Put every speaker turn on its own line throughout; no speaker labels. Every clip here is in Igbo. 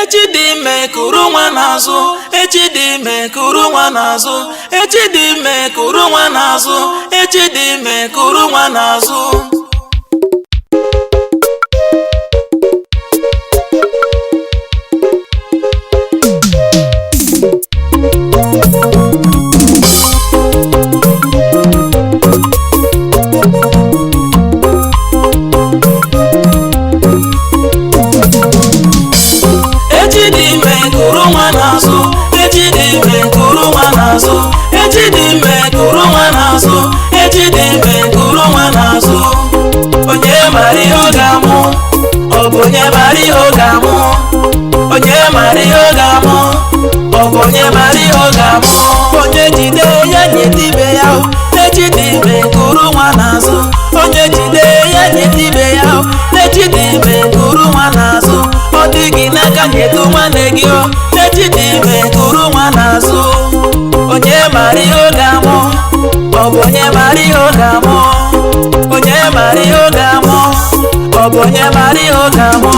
Echidime kuru nwa n'azụ, Echidime kuru nwa n'azụ, Echidime kuru nwa n'azụ, Echidime kuru nwa n'azụ. Echidime kuru nwa n'azụ, Echidime kuru nwa n'azụ, Echidime kuru nwa n'azụ, Echidime kuru nwa n'azụ. Onye mara ihe ọ ga-amụ, ọ bụ onye mara ihe ọ ga-amụ, onye mara ihe ọ ga-amụ, ọ bụ onye mara ihe ọ ga-amụ. Onye jide ya nyetibe ya, Echidime kuru nwa n'azụ, onye jide ya nyetibe ya, Echidime kuru nwa n'azụ. Ọ dịghị n'aka nyetu nwanne gị o, Echidime kuru nwa n'azụ. Onye mara ihe ọ ga-amụ, ọ bụ onye mara ihe ọ ga-amụ, onye mara ihe ọ ga-amụ, ọ bụ onye mara ihe ọ ga-amụ.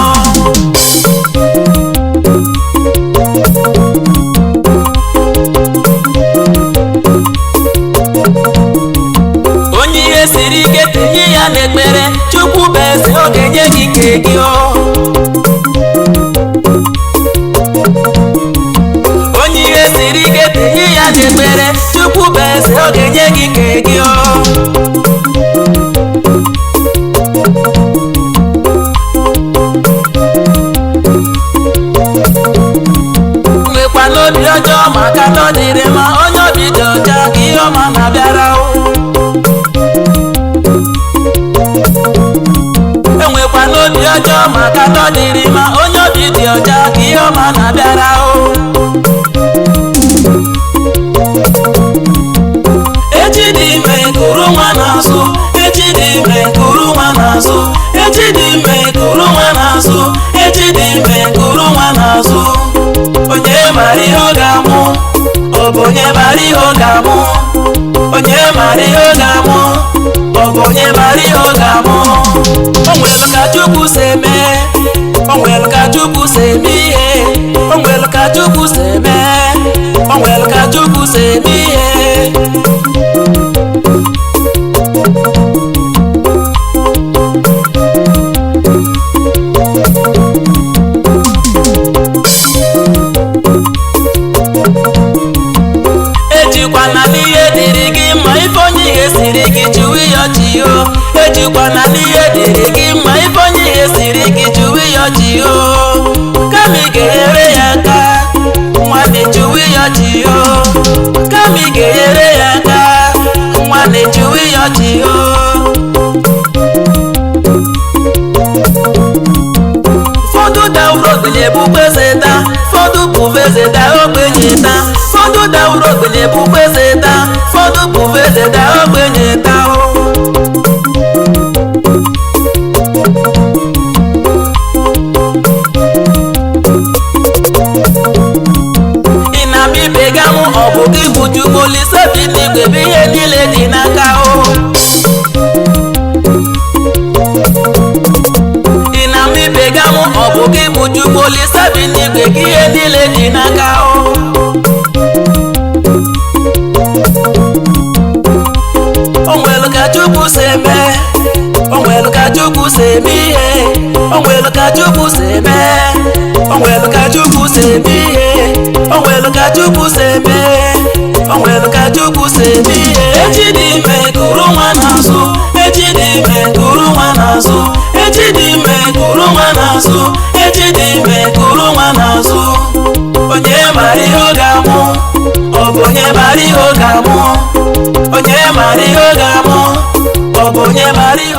Onye ihe siri ike tinye ya n'ekpere, Chukwu bụ eze, ọ ga-enye gị nke gị o. Onye ihe siri ike tinye ya n'ekpere, Chukwu bụ eze, ọ ga-enye gị nke gị o. Nwekwa n'obi ọjọọ maka na ọ dịrị mma, onye obi dị ọcha ka ihe ọma na-abịara o. Enwekwa n'obi ọjọọ maka na ọ dịrị mma, onye obi dị ọcha ka ihe ọma na-abịara o. Echidime kuru nwa n'azụ, Echidime kuru nwa n'azụ, Echidime kuru nwa n'azụ, Echidime kuru nwa n'azụ. Onye mara ihe ọ ga-amụ, ọ bụ onye mara ihe ọ ga-amụ, onye mara ihe ọ ga-amụ, ọ bụ onye mara ihe ọ ga-amụ. O nwere ka Chukwu si eme, o nwere ka Chukwu si eme ihe, o nwere ka Chukwu si eme, o nwere ka Chukwu si eme ihe. Ejikwana n'ihe dịrị gị mma, ife onye ihe siri gị chụwa ya ọchị o. Ejikwana n'ihe dịrị gị mma, ife onye ihe siri gị chụwa ya ọchị o. Kama ị ga-enyere ya aka, nwanne chụwa ya ọchị o. Kama ị ga-enyere ya aka, nwanne chụwa ya ọchị o. Ụfọdụ dawuru ogbenye bụkwa eze taa, ụfọdụ bụkwa eze taa ogbenye taa. Ụfọdụ dawuru ogbenye bụkwa eze taa, ụfọdụ bụkwa eze taa ogbenye taa o. Ị na-ama ibe gị amụ, ọ bụ gị bụ Chukwu Olise bi n'igwe bụ ihe niile dị n'aka o. Ị na-ama ibe gị amụ, ọ bụ gị bụ Chukwu Olise bi n'igwe gị ihe niile dị n'aka o. O nwere ka Chukwu si eme, o nwere ka Chukwu si eme ihe, o nwere ka Chukwu si eme, o nwere ka Chukwu si eme ihe, o nwere ka Chukwu si eme, o nwere ka Chukwu si eme ihe. Echidime kuru nwa n'azụ, Echidime kuru nwa n'azụ, Echidime kuru nwa n'azụ, Echidime kuru nwa n'azụ. Onye mara ihe ọ ga-amụ, ọ bụ onye mara ihe ọ ga-amụ, onye mara ihe ọ ga-amụ, ọ bụ onye mara ihe